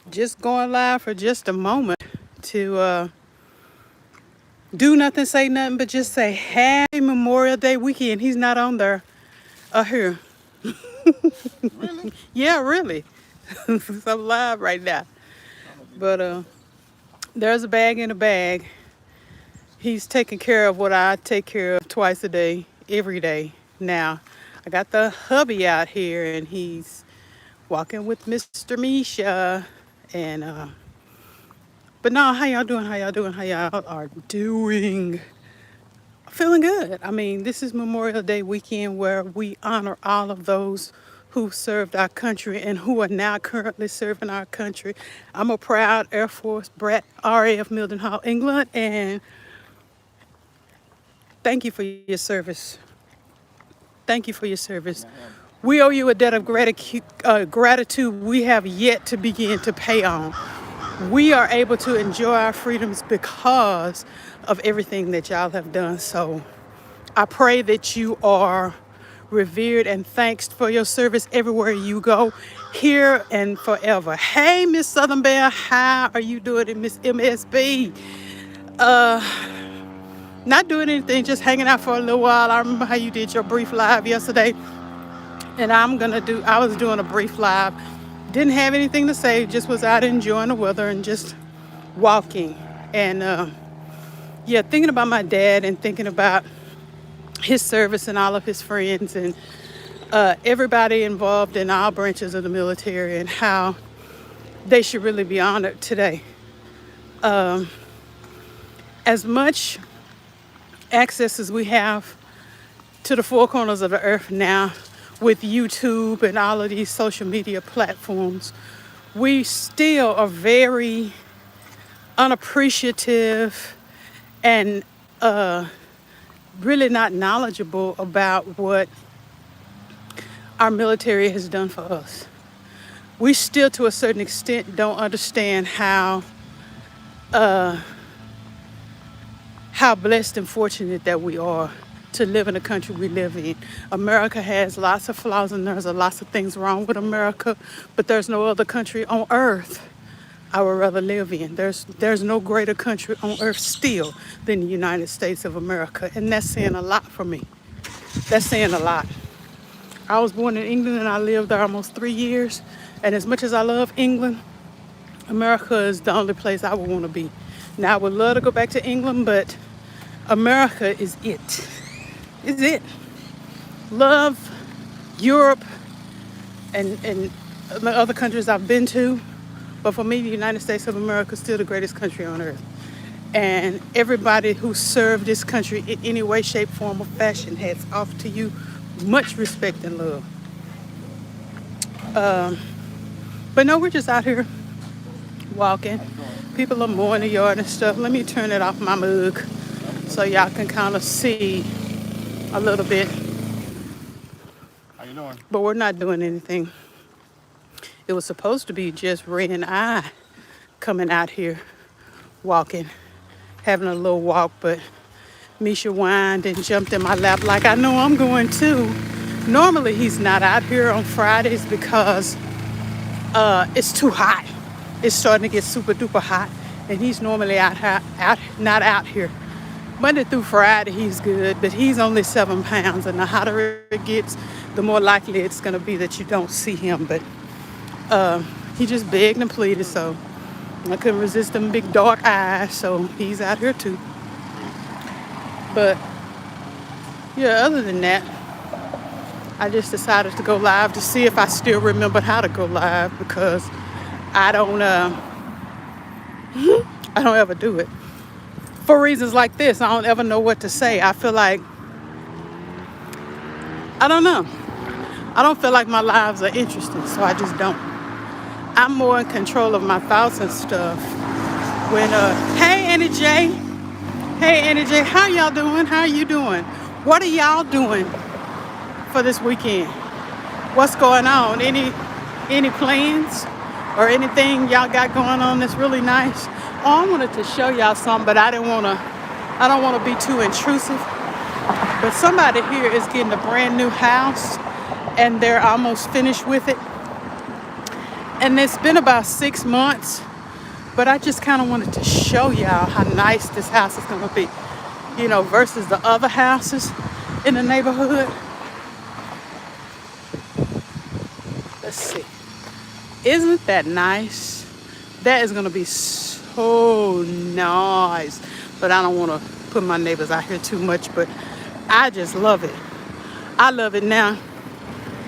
Just going live for just a moment to do nothing, say nothing, but just say Happy Memorial Day weekend. He's not on there. Here. Yeah, really. So I'm live right now. But there's a bag in a bag. He's taking care of what I take care of twice a day, every day. Now, I got the hubby out here, and he's walking with Mr. Misha. And but no, how y'all doing? How y'all doing? How y'all are doing? Feeling good. I mean, this is Memorial Day weekend where we honor all of those who served our country and who are now currently serving our country. I'm a proud Air Force brat, RAF Mildenhall, England, and thank you for your service. Thank you for your service. We owe you a debt of gratitude we have yet to begin to pay on. We are able to enjoy our freedoms because of everything that y'all have done. So I pray that you are revered and thanks for your service everywhere you go, here and forever. Hey, Miss Southern Belle, how are you doing, Miss MSB? Not doing anything, just hanging out for a little while. I remember how you did your brief live yesterday, and I was doing a brief live. Didn't have anything to say, just was out enjoying the weather and just walking. And yeah, thinking about my dad and thinking about his service and all of his friends and everybody involved in all branches of the military and how they should really be honored today. As much access as we have to the four corners of the earth now with YouTube and all of these social media platforms, we still are very unappreciative and really not knowledgeable about what our military has done for us. We still, to a certain extent, don't understand how blessed and fortunate that we are to live in the country we live in. America has lots of flaws and there's lots of things wrong with America, but there's no other country on earth I would rather live in. There's no greater country on earth still than the United States of America, and that's saying a lot for me. That's saying a lot. I was born in England and I lived there almost 3 years, and as much as I love England, America is the only place I would want to be. Now, I would love to go back to England, but America is it. Is it. Love Europe and the other countries I've been to, but for me, the United States of America is still the greatest country on earth. And everybody who served this country in any way, shape, form, or fashion, hats off to you. Much respect and love. But no, we're just out here walking. People are mowing the yard and stuff. Let me turn it off my mug so y'all can kind of see a little bit. How you doing? But we're not doing anything. It was supposed to be just Ray and I coming out here walking, having a little walk, but Misha whined and jumped in my lap like I know I'm going to. Normally he's not out here on Fridays because it's too hot. It's starting to get super duper hot, and he's normally not out here. Monday through Friday he's good, but he's only 7 pounds, and the hotter it gets, the more likely it's gonna be that you don't see him. But he just begged and pleaded, so I couldn't resist them big dark eyes, so he's out here too. But yeah, other than that, I just decided to go live to see if I still remembered how to go live, because I don't I don't ever do it. For reasons like this, I don't ever know what to say. I feel like, I don't know. I don't feel like my lives are interesting, so I just don't. I'm more in control of my thoughts and stuff. When, hey Annie J. Hey Annie J, how y'all doing? How you doing? What are y'all doing for this weekend? What's going on? Any plans or anything y'all got going on that's really nice? Oh, I wanted to show y'all something, but I don't want to be too intrusive. But somebody here is getting a brand new house and they're almost finished with it. And it's been about 6 months, but I just kind of wanted to show y'all how nice this house is going to be, versus the other houses in the neighborhood. Let's see. Isn't that nice? That is going to be so nice. But I don't want to put my neighbors out here too much, but I just love it. I love it now.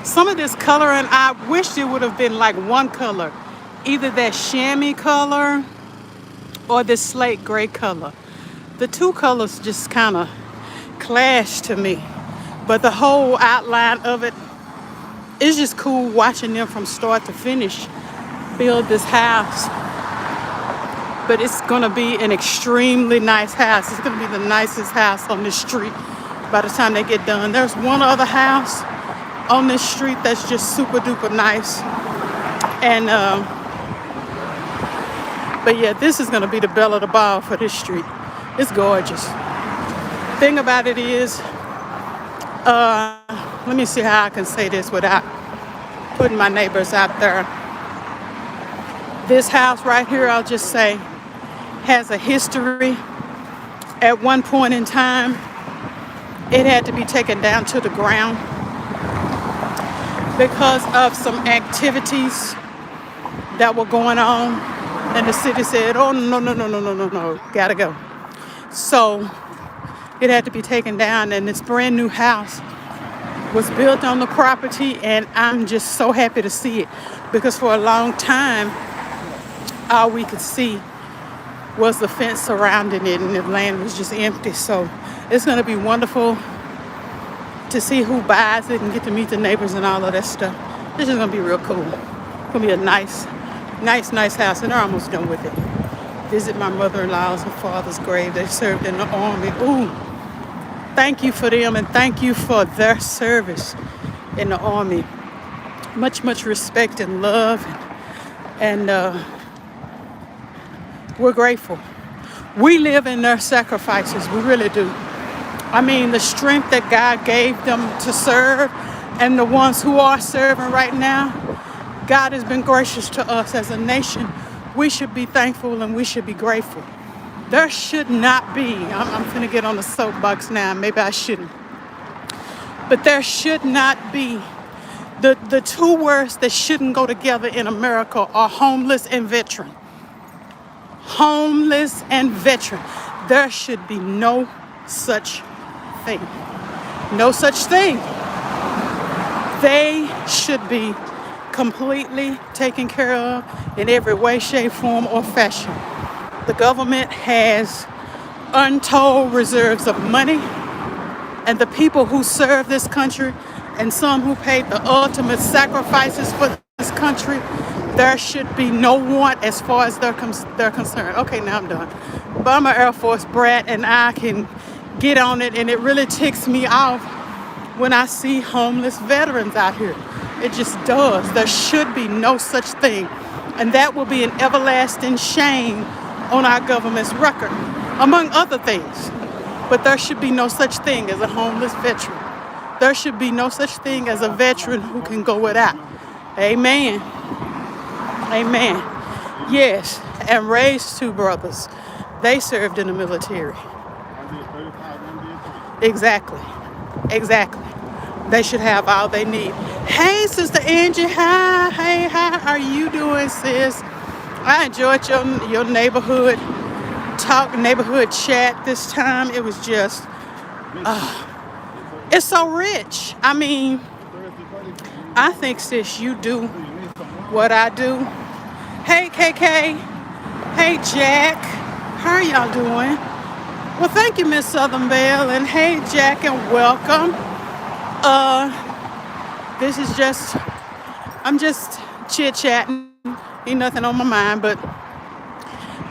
Some of this coloring, I wish it would have been like one color. Either that chamois color or this slate gray color. The two colors just kind of clash to me. But the whole outline of it is just cool watching them from start to finish build this house. But it's going to be an extremely nice house. It's going to be the nicest house on this street by the time they get done. There's one other house on this street that's just super duper nice. And but yeah, this is going to be the belle of the ball for this street. It's gorgeous. Thing about it is, let me see how I can say this without putting my neighbors out there. This house right here, I'll just say, has a history. At one point in time, it had to be taken down to the ground because of some activities that were going on. And the city said, oh, no, gotta go. So it had to be taken down, and this brand new house was built on the property, and I'm just so happy to see it because for a long time, all we could see was the fence surrounding it, and the land was just empty. So it's going to be wonderful to see who buys it and get to meet the neighbors and all of that stuff. This is going to be real cool. It's going to be a nice house, and they're almost done with it. Visit my mother-in-law's and father's grave. They served in the army. Ooh, thank you for them, and thank you for their service in the army. Much respect and love, and we're grateful. We live in their sacrifices. We really do. I mean, the strength that God gave them to serve, and the ones who are serving right now, God has been gracious to us as a nation. We should be thankful and we should be grateful. There should not be, I'm going to get on the soapbox now, maybe I shouldn't, but there should not be, the two words that shouldn't go together in America are homeless and veteran. Homeless and veteran. There should be no such thing. No such thing. They should be completely taken care of in every way, shape, form, or fashion. The government has untold reserves of money, and the people who serve this country and some who paid the ultimate sacrifices for this country, there should be no want as far as they're concerned. Okay, now I'm done. But I'm an Air Force brat, and I can get on it, and it really ticks me off when I see homeless veterans out here. It just does. There should be no such thing. And that will be an everlasting shame on our government's record, among other things. But there should be no such thing as a homeless veteran. There should be no such thing as a veteran who can go without. Amen. Amen. Yes, and raised two brothers. They served in the military. Exactly. They should have all they need. Hey, Sister Angie. Hi. Hey, how are you doing, sis? I enjoyed your neighborhood talk, neighborhood chat this time. It was just, it's so rich. I mean, I think, sis, you do what I do. Hey, KK. Hey, Jack. How are y'all doing? Well, thank you, Miss Southern Belle. And hey, Jack, and welcome. This is just, I'm just chit-chatting. Ain't nothing on my mind, but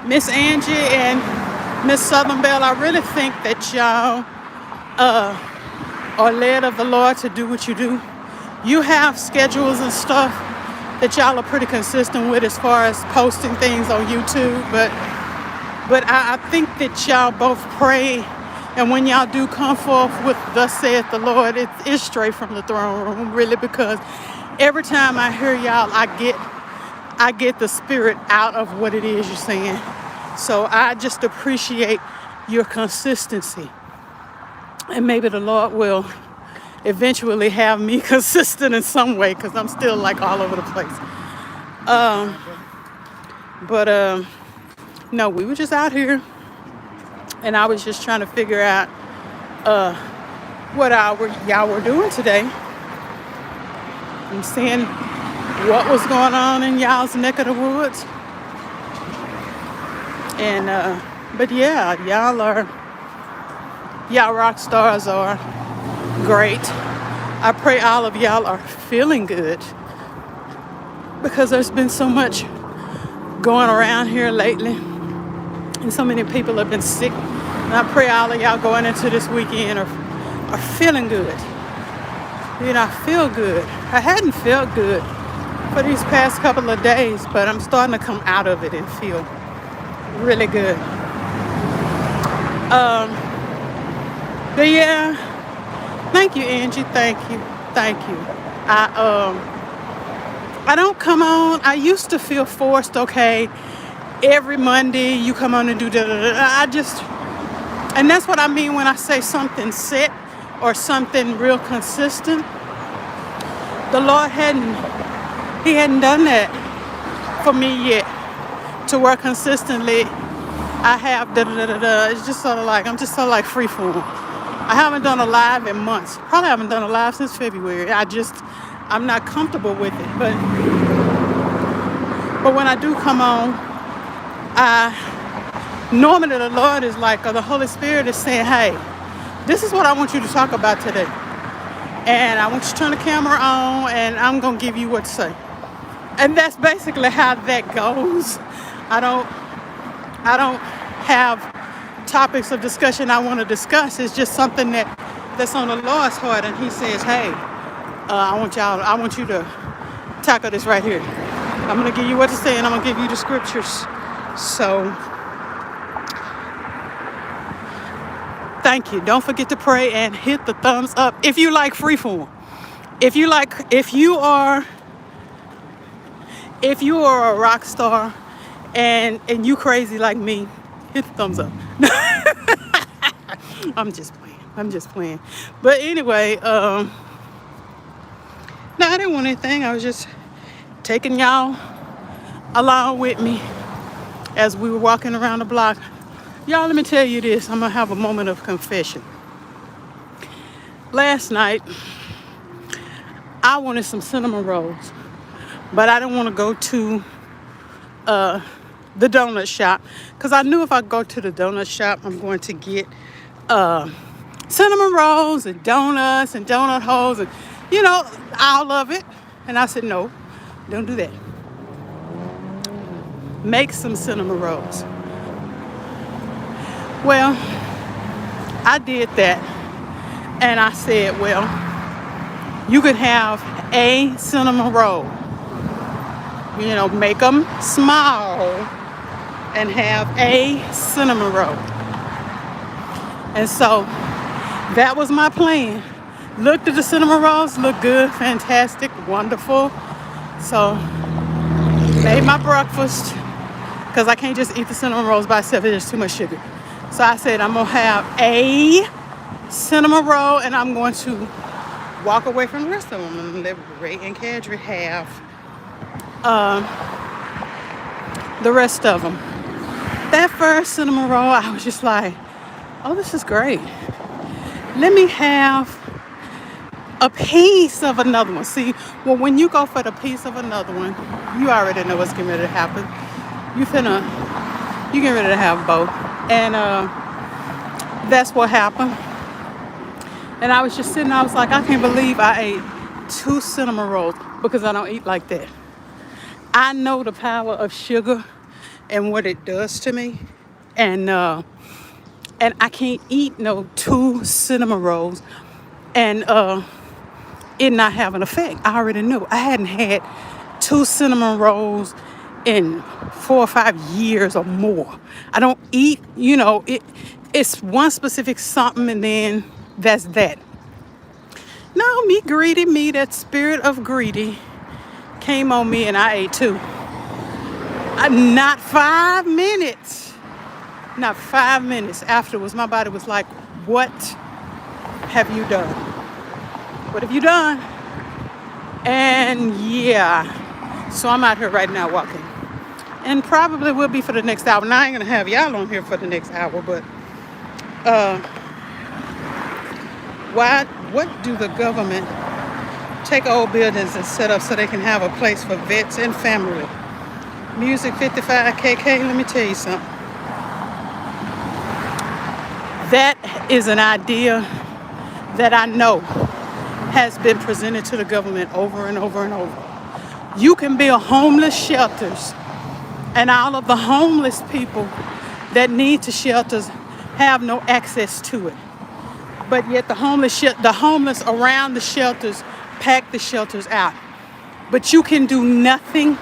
Miss Angie and Miss Southern Belle, I really think that y'all are led of the Lord to do what you do. You have schedules and stuff that y'all are pretty consistent with as far as posting things on YouTube, but I think that y'all both pray, and when y'all do come forth with thus saith the Lord, it is straight from the throne room, really, because every time I hear y'all, I get the spirit out of what it is you're saying. So I just appreciate your consistency. And maybe the Lord will eventually have me consistent in some way because I'm still like all over the place. But no, we were just out here and I was just trying to figure out what y'all were doing today. I'm seeing what was going on in y'all's neck of the woods. And but yeah, y'all rock stars are great. I pray all of y'all are feeling good because there's been so much going around here lately and so many people have been sick. And I pray all of y'all going into this weekend are feeling good. You know, I feel good. I hadn't felt good for these past couple of days, but I'm starting to come out of it and feel really good. But yeah, thank you, Angie. Thank you. I don't come on. I used to feel forced. Okay, every Monday you come on and do da da da. And that's what I mean when I say something set or something real consistent. The Lord hadn't done that for me yet. To work consistently, I have da da da da. It's just sort of like I'm just sort of like free form. I haven't done a live in months. Probably haven't done a live since February. I'm not comfortable with it. But when I do come on, normally the Lord is like, or the Holy Spirit is saying, hey, this is what I want you to talk about today. And I want you to turn the camera on and I'm going to give you what to say. And that's basically how that goes. I don't have topics of discussion I want to discuss. It's just something that's on the Lord's heart, and He says, "Hey, I want you to tackle this right here. I'm gonna give you what to say, and I'm gonna give you the scriptures." So, thank you. Don't forget to pray and hit the thumbs up if you like freeform. If you are a rock star and you crazy like me, hit the thumbs up. I'm just playing. But anyway, no, I didn't want anything. I was just taking y'all along with me as we were walking around the block. Y'all, let me tell you this. I'm going to have a moment of confession. Last night, I wanted some cinnamon rolls, but I didn't want to go to the donut shop because I knew if I go to the donut shop, I'm going to get cinnamon rolls and donuts and donut holes and, all of it. And I said, no, don't do that. Make some cinnamon rolls. Well, I did that. And I said, well, you could have a cinnamon roll. Make them small and have a cinnamon roll. And so that was my plan. Looked at the cinnamon rolls, looked good, fantastic, wonderful. So made my breakfast because I can't just eat the cinnamon rolls by itself. It's just too much sugar. So I said I'm going to have a cinnamon roll and I'm going to walk away from the rest of them and let Ray and Kadri have the rest of them. That first cinnamon roll, I was just like, oh, this is great. Let me have a piece of another one. See, well, when you go for the piece of another one, you already know what's getting ready to happen. You get ready to have both. And that's what happened. And I was just sitting, I was like, I can't believe I ate 2 cinnamon rolls because I don't eat like that. I know the power of sugar and what it does to me. And I can't eat no 2 cinnamon rolls and it not have an effect. I already knew. I hadn't had 2 cinnamon rolls in 4 or 5 years or more. I don't eat, it's one specific something and then that's that. No, me, that spirit of greedy came on me and I ate 2. Not 5 minutes. Not 5 minutes afterwards, my body was like, what have you done? What have you done? And yeah, so I'm out here right now walking. And probably will be for the next hour. Now I ain't gonna have y'all on here for the next hour, but what do the government take old buildings and set up so they can have a place for vets and family? Music 55KK, let me tell you something. That is an idea that I know has been presented to the government over and over and over. You can build homeless shelters, and all of the homeless people that need to shelters have no access to it. But yet the homeless around the shelters pack the shelters out. But you can do nothing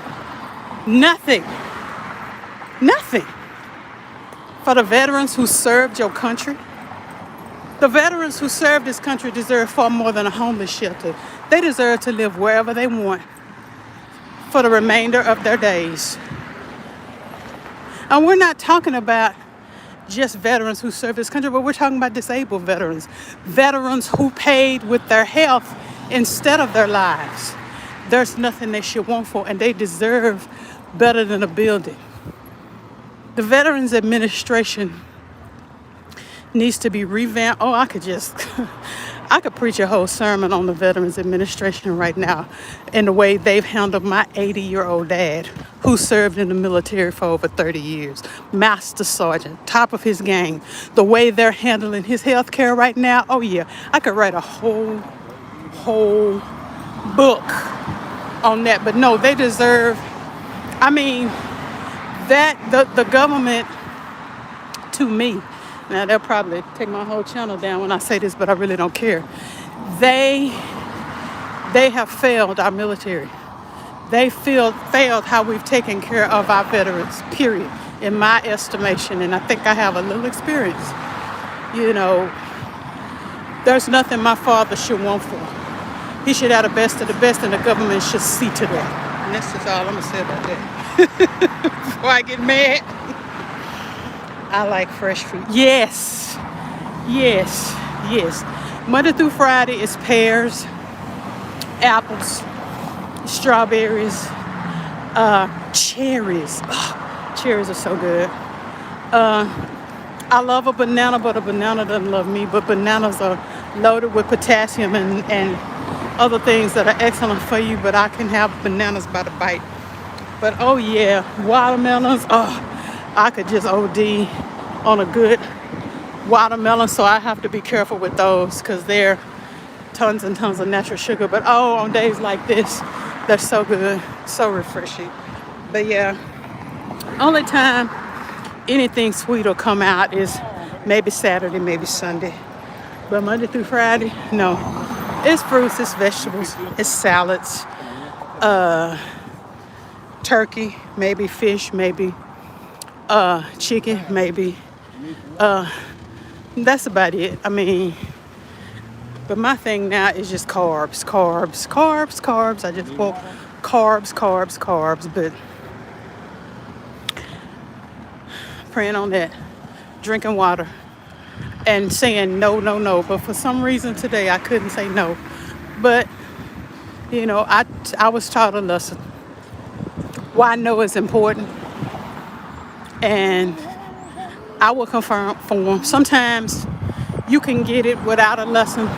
for the veterans who served your country. The veterans who served this country deserve far more than a homeless shelter. They deserve to live wherever they want for the remainder of their days. And we're not talking about just veterans who served this country, but we're talking about disabled veterans. Veterans who paid with their health instead of their lives. There's nothing they should want for, and they deserve better than a building. The Veterans Administration needs to be revamped. Oh, I could preach a whole sermon on the Veterans Administration right now in the way they've handled my 80-year-old dad who served in the military for over 30 years. Master Sergeant, top of his game. The way they're handling his health care right now, oh yeah, I could write a whole book on that. But no, they deserve, the government, to me, now they'll probably take my whole channel down when I say this, but I really don't care. They have failed our military. They failed how we've taken care of our veterans, period, in my estimation. And I think I have a little experience. You know, there's nothing my father should want for. He should have the best of the best, and the government should see to that. And that's just all I'm going to say about that. Before I get mad. I like fresh fruit. Yes. Monday through Friday is pears, apples, strawberries, cherries. Cherries are so good. I love a banana, but a banana doesn't love me. But bananas are loaded with potassium and other things that are excellent for you. But I can have bananas by the bite. But oh yeah, watermelons. I could just OD on a good watermelon, so I have to be careful with those because they're tons and tons of natural sugar. But on days like this, they're so good, so refreshing. But yeah, only time anything sweet will come out is maybe Saturday, maybe Sunday. But Monday through Friday, no. It's fruits, it's vegetables, it's salads, turkey, maybe fish, maybe chicken, maybe. That's about it. But my thing now is just carbs. I just want carbs. But praying on that, drinking water, and saying no. But for some reason today I couldn't say no. But you know, I was taught a lesson. Why no is important. And I will confirm for them. Sometimes you can get it without a lesson,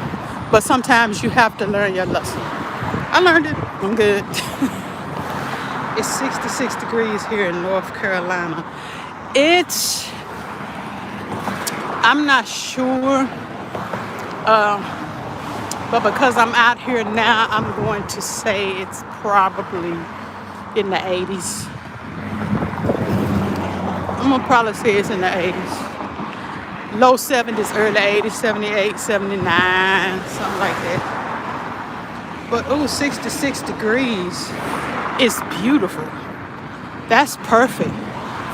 but sometimes you have to learn your lesson. I learned it. I'm good. It's 66 degrees here in North Carolina. I'm not sure, but because I'm out here now, I'm going to say it's probably in the 80s. I'm going to probably say it's in the 80s. Low 70s, early 80s, 78, 79, something like that. But 66 degrees is beautiful. That's perfect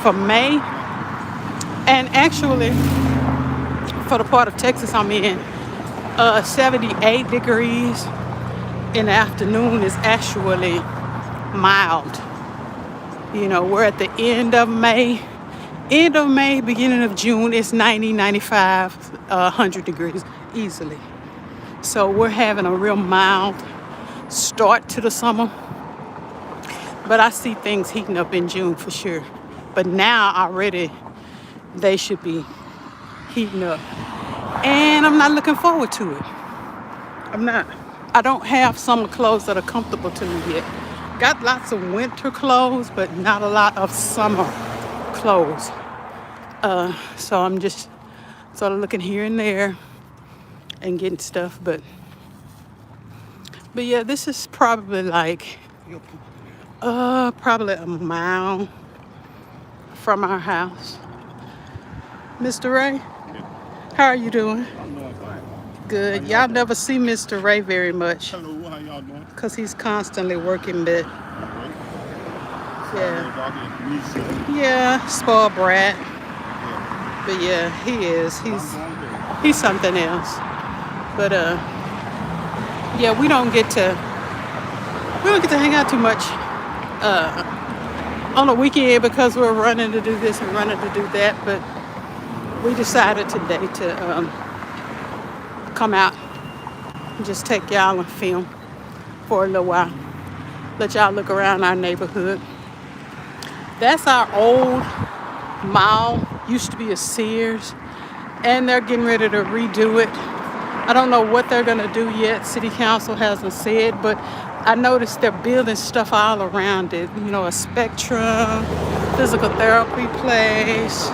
for May. And actually, for the part of Texas I'm in, 78 degrees in the afternoon is actually mild. You know, we're at the end of May. End of May, beginning of June, it's 90, 95, 100 degrees easily. So we're having a real mild start to the summer. But I see things heating up in June for sure. But now already they should be heating up. And I'm not looking forward to it. I'm not. I don't have summer clothes that are comfortable to me yet. Got lots of winter clothes, but not a lot of summer clothes. So I'm just sort of looking here and there and getting stuff. But yeah, this is probably like probably a mile from our house. Mr. Ray, how are you doing? I'm doing fine. Good. How Y'all y'all never see Mr. Ray very much Hello, how y'all doing? because he's constantly working, but Alright. yeah. Yeah. Yeah, spoiled brat. Yeah. But yeah, he is. I'm doing good. He's something else. But yeah, we don't get to hang out too much on the weekend because we're running to do this and running to do that. But we decided today to come out and just take y'all and film for a little while. Let y'all look around our neighborhood. That's our old mall. Used to be a Sears. And they're getting ready to redo it. I don't know what they're going to do yet. City Council hasn't said, but I noticed they're building stuff all around it. You know, a Spectrum, physical therapy place,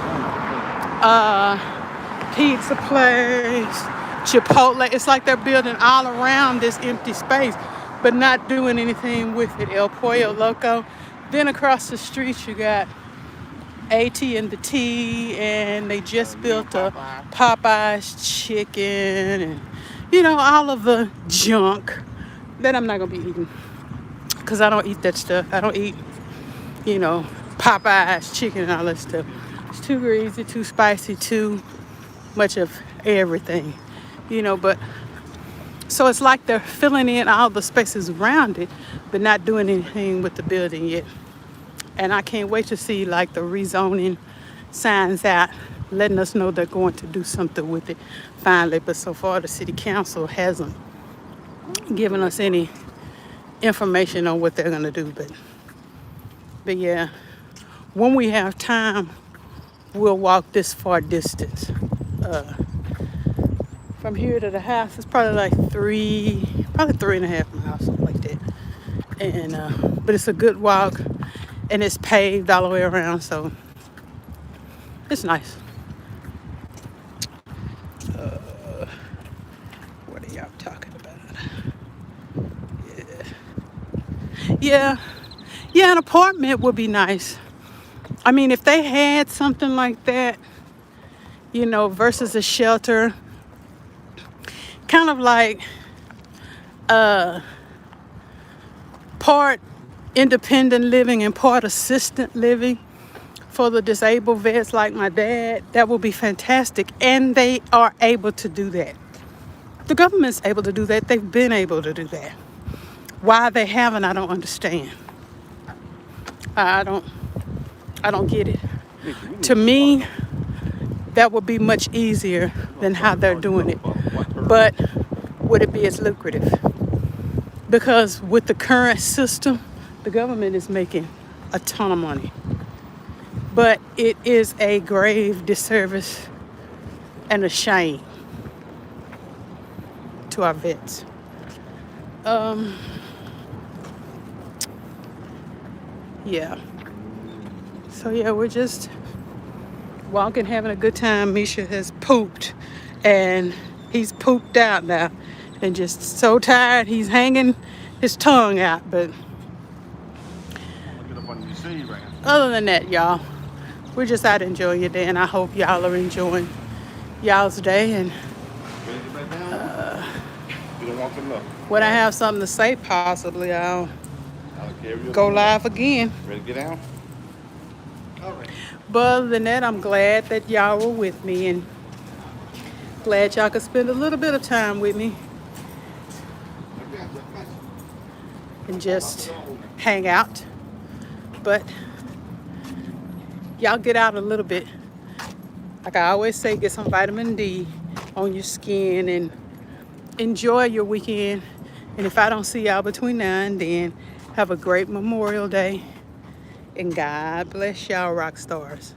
pizza place, Chipotle. It's like they're building all around this empty space, but not doing anything with it. El Pollo Loco. Then across the street, you got AT&T, and they just built a Popeyes chicken, and you know, all of the junk that I'm not gonna be eating because I don't eat that stuff. I don't eat, you know, Popeyes chicken and all that stuff. It's too greasy, too spicy, too much of everything, you know. But so it's like they're filling in all the spaces around it, but not doing anything with the building yet. And I can't wait to see like the rezoning signs out, letting us know they're going to do something with it finally. But so far the city council hasn't given us any information on what they're going to do. But yeah, when we have time, we'll walk this far distance. From here to the house, it's probably like 3.5 miles, something like that. And but it's a good walk. And it's paved all the way around, so it's nice. What are y'all talking about? Yeah. Yeah, an apartment would be nice. I mean, if they had something like that, you know, versus a shelter, kind of like part independent living and part assistant living for the disabled vets like my dad, that would be fantastic. And they are able to do that. The government's able to do that. They've been able to do that. Why they haven't, I don't understand. I don't get it. To me, that would be much easier than how they're doing it. But would it be as lucrative? Because with the current system, the government is making a ton of money. But it is a grave disservice and a shame to our vets. Yeah. So yeah, we're just walking, having a good time. Misha has pooped and he's pooped out now and just so tired he's hanging his tongue out. But other than that, y'all, we're just out enjoying your day, and I hope y'all are enjoying y'all's day. And when I have something to say, possibly I'll go live again. Ready to get down? All right. But other than that, I'm glad that y'all were with me, and glad y'all could spend a little bit of time with me and just hang out. But y'all get out a little bit. Like I always say, get some vitamin D on your skin and enjoy your weekend. And if I don't see y'all between now and then, have a great Memorial Day. And God bless y'all, rock stars.